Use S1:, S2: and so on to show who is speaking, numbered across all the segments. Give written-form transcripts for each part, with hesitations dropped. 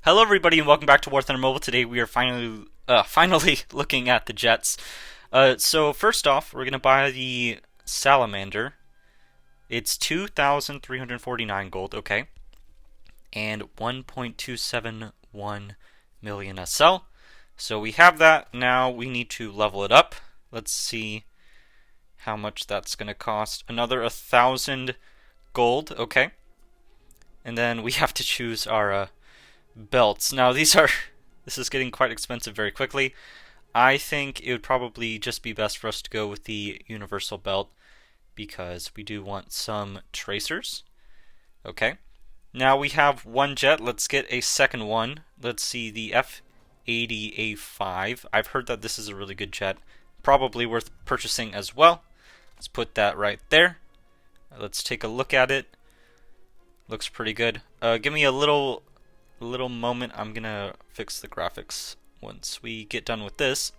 S1: Hello, everybody, and welcome back to War Thunder Mobile. Today, we are finally looking at the jets. So first off, we're gonna buy the Salamander. It's 2,349 gold, okay, and 1.271 million SL. So we have that. Now we need to level it up. Let's see how much that's gonna cost. Another 1,000 gold, okay, and then we have to choose our belts. Now this is getting quite expensive very quickly. I think it would probably just be best for us to go with the universal belt because we do want some tracers. Okay. Now we have one jet. Let's get a second one. Let's see the F-80A5. I've heard that this is a really good jet. Probably worth purchasing as well. Let's put that right there. Let's take a look at it. Looks pretty good. Give me a little moment. I'm gonna fix the graphics once we get done with this.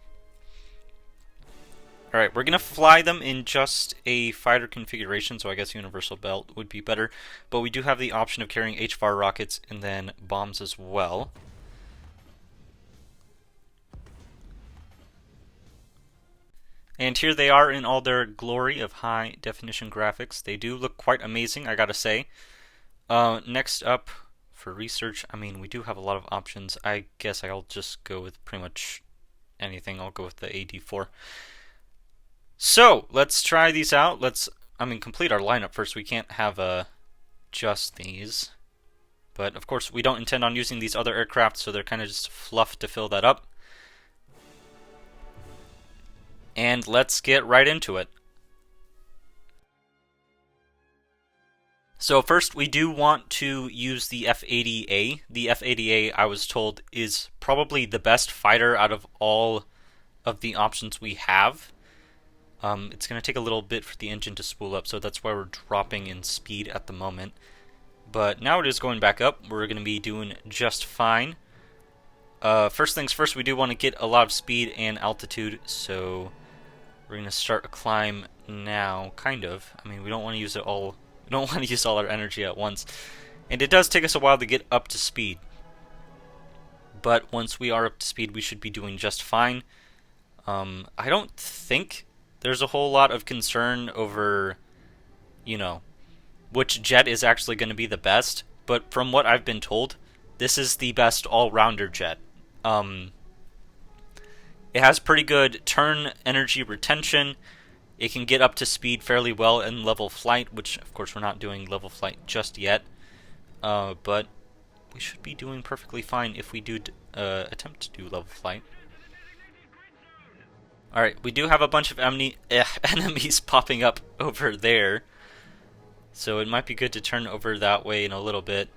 S1: Alright, we're gonna fly them in just a fighter configuration, so I guess universal belt would be better, but we do have the option of carrying HVAR rockets and then bombs as well. And here they are in all their glory of high definition graphics. They do look quite amazing, I gotta say. Next up, for research, I mean, we do have a lot of options. I guess I'll just go with pretty much anything. I'll go with the AD4. So, let's try these out. Let's complete our lineup first. We can't have just these. But, of course, we don't intend on using these other aircraft, so they're kind of just fluff to fill that up. And let's get right into it. So first, we do want to use the F-80A. The F-80A, I was told, is probably the best fighter out of all of the options we have. It's going to take a little bit for the engine to spool up, so that's why we're dropping in speed at the moment. But now it is going back up. We're going to be doing just fine. First things first, we do want to get a lot of speed and altitude, so we're going to start a climb now, kind of. I mean, we don't want to use it all. We don't want to use all our energy at once. And it does take us a while to get up to speed. But once we are up to speed, we should be doing just fine. I don't think there's a whole lot of concern over, which jet is actually going to be the best. But from what I've been told, this is the best all-rounder jet. It has pretty good turn energy retention. It can get up to speed fairly well in level flight, which, of course, we're not doing level flight just yet. But we should be doing perfectly fine if we do attempt to do level flight. Alright, we do have a bunch of enemies popping up over there. So it might be good to turn over that way in a little bit.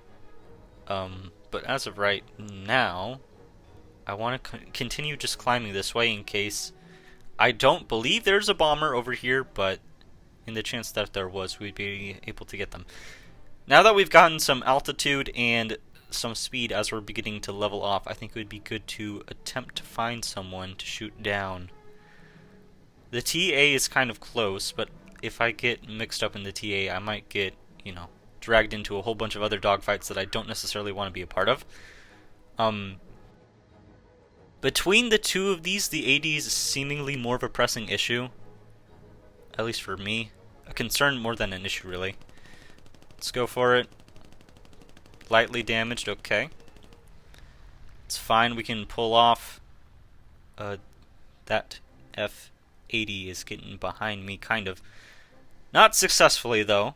S1: But as of right now, I want to continue just climbing this way in case... I don't believe there's a bomber over here, but in the chance that there was, we'd be able to get them. Now that we've gotten some altitude and some speed as we're beginning to level off, I think it would be good to attempt to find someone to shoot down. The TA is kind of close, but if I get mixed up in the TA, I might get, dragged into a whole bunch of other dogfights that I don't necessarily want to be a part of. Between the two of these, the AD is seemingly more of a pressing issue. At least for me. A concern more than an issue, really. Let's go for it. Lightly damaged, okay. It's fine, we can pull off. That F-80 is getting behind me, kind of. Not successfully, though.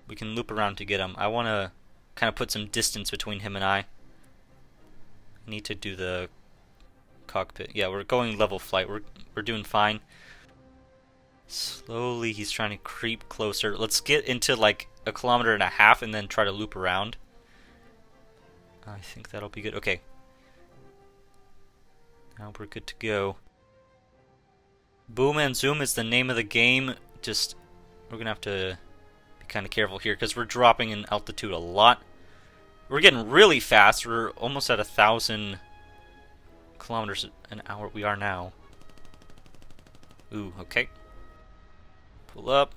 S1: We can loop around to get him. I want to kind of put some distance between him and I. Need to do the cockpit. Yeah, we're going level flight. We're doing fine. Slowly, he's trying to creep closer. Let's get into like 1.5 kilometers and then try to loop around. I think that'll be good. Okay. Now we're good to go. Boom and zoom is the name of the game. Just, we're gonna have to be kind of careful here because we're dropping in altitude a lot. We're getting really fast. We're almost at 1,000 kilometers an hour. We are now. Ooh, okay. Pull up.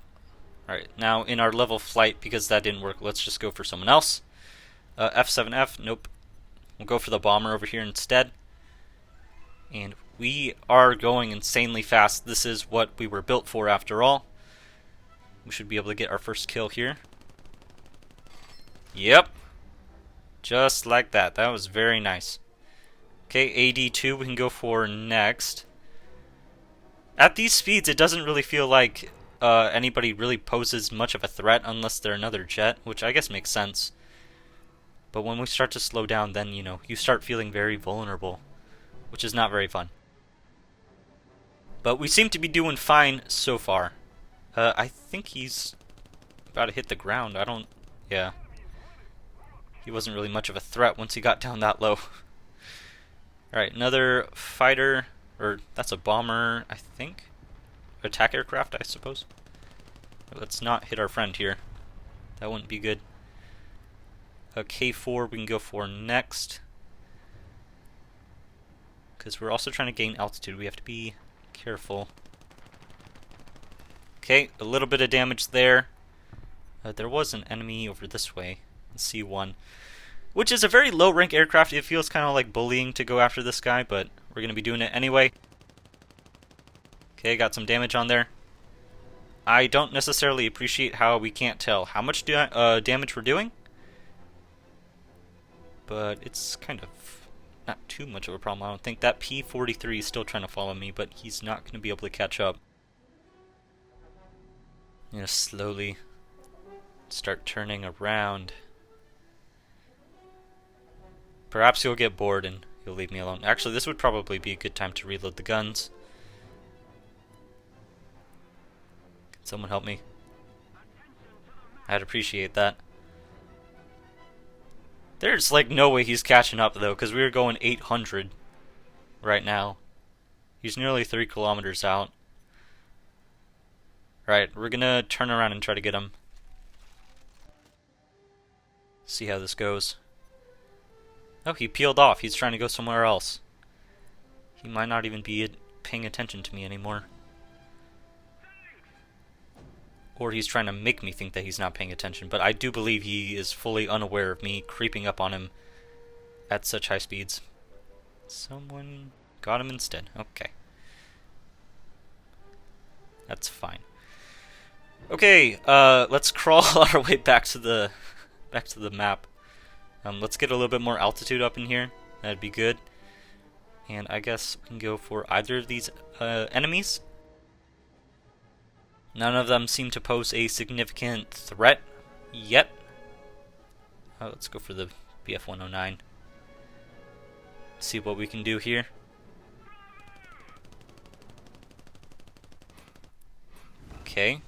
S1: Alright, now in our level flight, because that didn't work, let's just go for someone else. F7F, nope. We'll go for the bomber over here instead. And we are going insanely fast. This is what we were built for after all. We should be able to get our first kill here. Yep. Just like that. That was very nice. Okay, AD2 we can go for next. At these speeds, it doesn't really feel like anybody really poses much of a threat unless they're another jet, which I guess makes sense. But when we start to slow down, then, you know, you start feeling very vulnerable, which is not very fun. But we seem to be doing fine so far. I think he's about to hit the ground. Yeah. He wasn't really much of a threat once he got down that low. Alright, another fighter, or that's a bomber, I think? Attack aircraft, I suppose? Let's not hit our friend here. That wouldn't be good. A K4 we can go for next. Because we're also trying to gain altitude. We have to be careful. Okay, a little bit of damage there. There was an enemy over this way. C1. Which is a very low rank aircraft. It feels kind of like bullying to go after this guy, but we're going to be doing it anyway. Okay, got some damage on there. I don't necessarily appreciate how we can't tell how much damage we're doing. But it's kind of not too much of a problem, I don't think. That P-43 is still trying to follow me, but he's not going to be able to catch up. I'm going to slowly start turning around. Perhaps he'll get bored and he'll leave me alone. Actually, this would probably be a good time to reload the guns. Can someone help me? I'd appreciate that. There's like no way he's catching up though, because we were going 800 right now. He's nearly 3 kilometers out. Right, we're gonna turn around and try to get him. See how this goes. Oh, he peeled off. He's trying to go somewhere else. He might not even be paying attention to me anymore. Or he's trying to make me think that he's not paying attention, but I do believe he is fully unaware of me creeping up on him at such high speeds. Someone got him instead. Okay. That's fine. Okay, let's crawl our way back to the map. Let's get a little bit more altitude up in here. That'd be good. And I guess we can go for either of these enemies. None of them seem to pose a significant threat yet. Let's go for the BF-109. See what we can do here. Okay.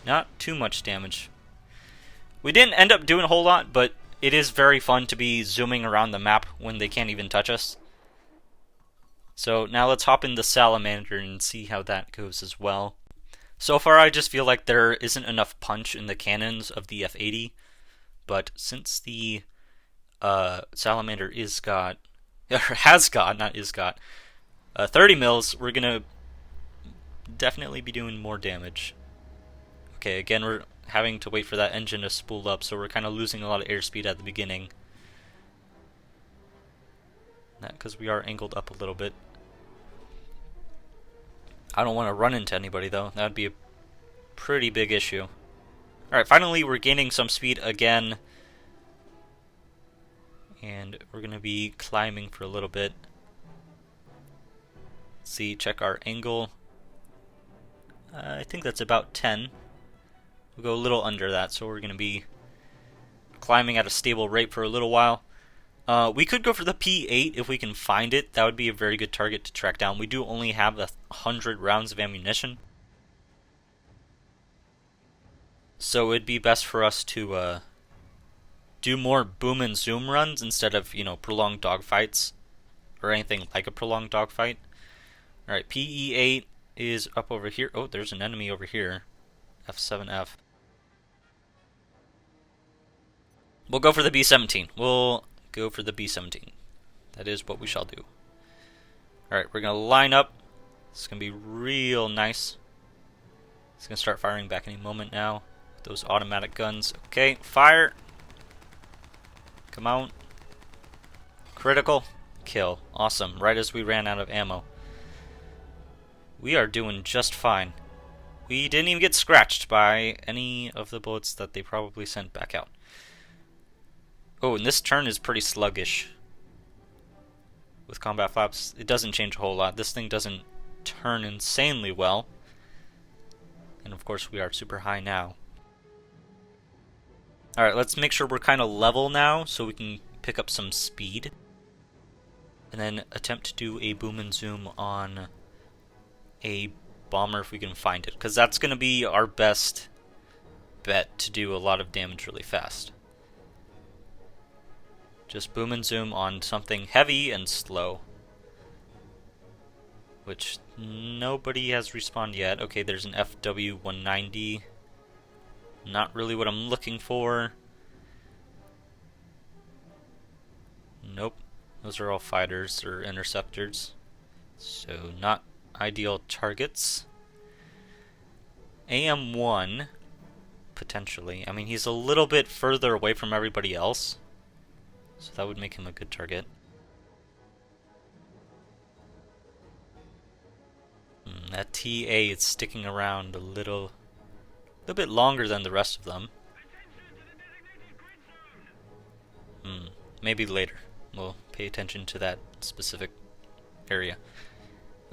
S1: Not too much damage. We didn't end up doing a whole lot, but it is very fun to be zooming around the map when they can't even touch us. So now let's hop in the Salamander and see how that goes as well. So far I just feel like there isn't enough punch in the cannons of the F-80, but since the Salamander has got 30 mils, we're gonna definitely be doing more damage. Okay, again we're having to wait for that engine to spool up, so we're kind of losing a lot of airspeed at the beginning. That because we are angled up a little bit. I don't want to run into anybody though. That would be a pretty big issue. Alright, finally we're gaining some speed again. And we're going to be climbing for a little bit. See, check our angle. I think that's about 10. We'll go a little under that, so we're going to be climbing at a stable rate for a little while. We could go for the P8 if we can find it. That would be a very good target to track down. We do only have 100 rounds of ammunition. So it'd be best for us to do more boom and zoom runs instead of, you know, prolonged dogfights or anything like a prolonged dogfight. Alright, PE8 is up over here. Oh, there's an enemy over here. F7F. We'll go for the B-17. We'll go for the B-17. That is what we shall do. Alright, we're going to line up. It's going to be real nice. It's going to start firing back any moment now. With those automatic guns. Okay, fire. Come on. Critical kill. Awesome. Right as we ran out of ammo. We are doing just fine. We didn't even get scratched by any of the bullets that they probably sent back out. Oh, and this turn is pretty sluggish. With combat flaps, it doesn't change a whole lot. This thing doesn't turn insanely well. And of course we are super high now. Alright, let's make sure we're kind of level now so we can pick up some speed. And then attempt to do a boom and zoom on a bomber if we can find it. Because that's going to be our best bet to do a lot of damage really fast. Just boom and zoom on something heavy and slow. Which nobody has respawned yet. Okay, there's an FW-190. Not really what I'm looking for. Nope. Those are all fighters or interceptors. So not ideal targets. AM-1, potentially. I mean, he's a little bit further away from everybody else. So that would make him a good target. That TA is sticking around a little bit longer than the rest of them. Maybe later. We'll pay attention to that specific area.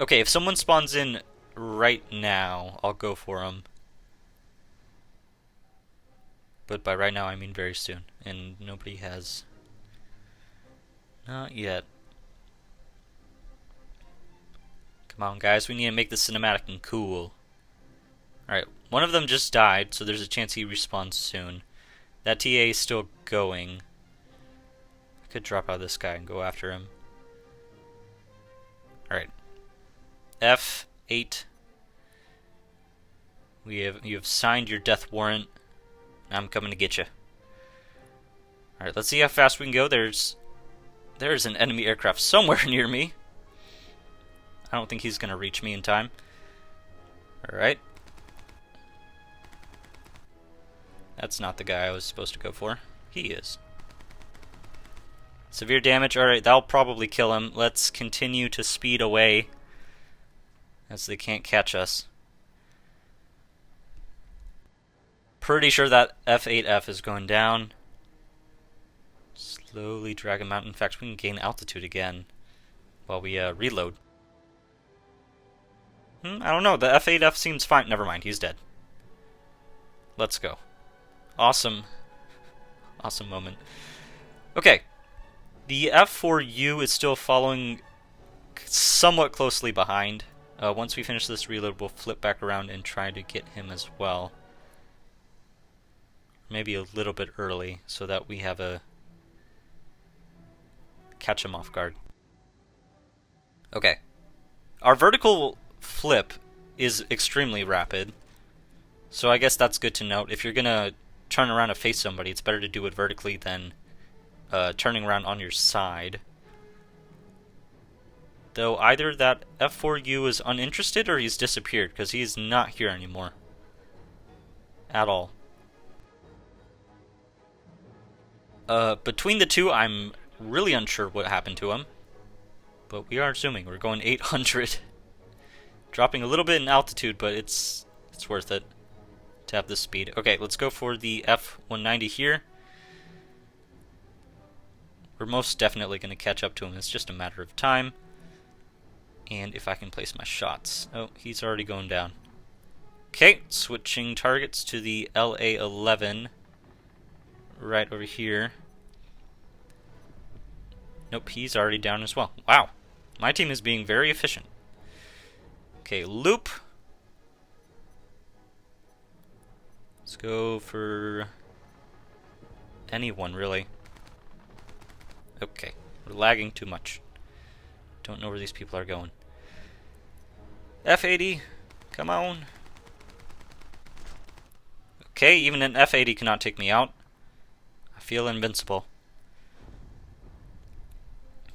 S1: Okay, if someone spawns in right now, I'll go for him. But by right now, I mean very soon. And nobody has... Not yet. Come on, guys. We need to make this cinematic and cool. Alright, one of them just died, so there's a chance he respawns soon. That TA is still going. I could drop out of this guy and go after him. Alright. F8. You have signed your death warrant. I'm coming to get you. Alright, let's see how fast we can go. There's an enemy aircraft somewhere near me. I don't think he's going to reach me in time. Alright. That's not the guy I was supposed to go for. He is. Severe damage. Alright, that'll probably kill him. Let's continue to speed away, as they can't catch us. Pretty sure that F8F is going down. Slowly drag him out. In fact, we can gain altitude again while we reload. I don't know. The F8F seems fine. Never mind. He's dead. Let's go. Awesome. Awesome moment. Okay. The F4U is still following somewhat closely behind. Once we finish this reload, we'll flip back around and try to get him as well. Maybe a little bit early, so that we have a... catch him off guard. Okay. Our vertical flip is extremely rapid, so I guess that's good to note. If you're gonna turn around to face somebody, it's better to do it vertically than turning around on your side. Though either that F4U is uninterested or he's disappeared, because he's not here anymore. At all. Between the two, I'm really unsure what happened to him. But we are zooming. We're going 800. Dropping a little bit in altitude, but it's worth it to have this speed. Okay, let's go for the F-190 here. We're most definitely going to catch up to him. It's just a matter of time. And if I can place my shots. Oh, he's already going down. Okay, switching targets to the LA-11. Right over here. Nope, he's already down as well. Wow, my team is being very efficient. Okay, loop. Let's go for anyone, really. Okay, we're lagging too much. Don't know where these people are going. F-80, come on. Okay, even an F-80 cannot take me out. I feel invincible.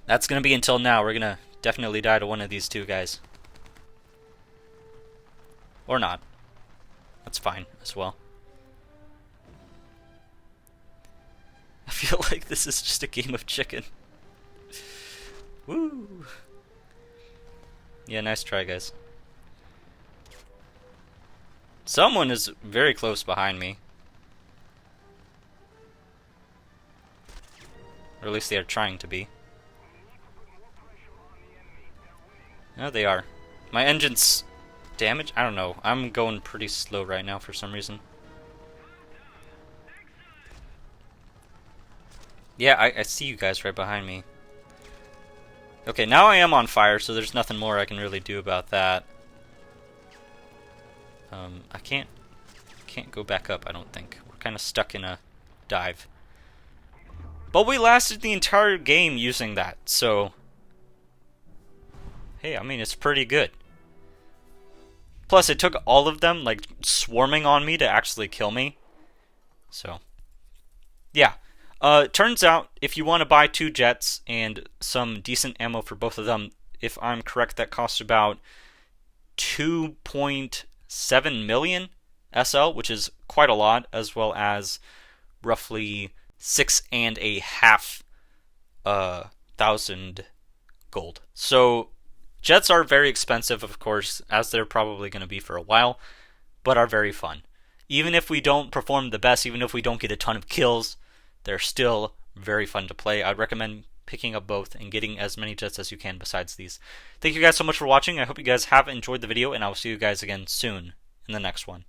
S1: That's going to be until now. We're going to definitely die to one of these two guys. Or not. That's fine as well. I feel like this is just a game of chicken. Woo! Yeah, nice try, guys. Someone is very close behind me. Or at least they are trying to be. No, they are. My engine's damaged? I don't know. I'm going pretty slow right now for some reason. Yeah, I see you guys right behind me. Okay, now I am on fire, so there's nothing more I can really do about that. I can't go back up, I don't think. We're kind of stuck in a dive. But we lasted the entire game using that, so... Hey, I mean, it's pretty good. Plus, it took all of them, like, swarming on me to actually kill me. So, yeah. Turns out, if you want to buy 2 jets and some decent ammo for both of them, if I'm correct, that costs about 2.7 million SL, which is quite a lot, as well as roughly 6.5 thousand gold. So, jets are very expensive, of course, as they're probably going to be for a while, but are very fun. Even if we don't perform the best, even if we don't get a ton of kills, they're still very fun to play. I'd recommend picking up both and getting as many jets as you can besides these. Thank you guys so much for watching. I hope you guys have enjoyed the video, and I will see you guys again soon in the next one.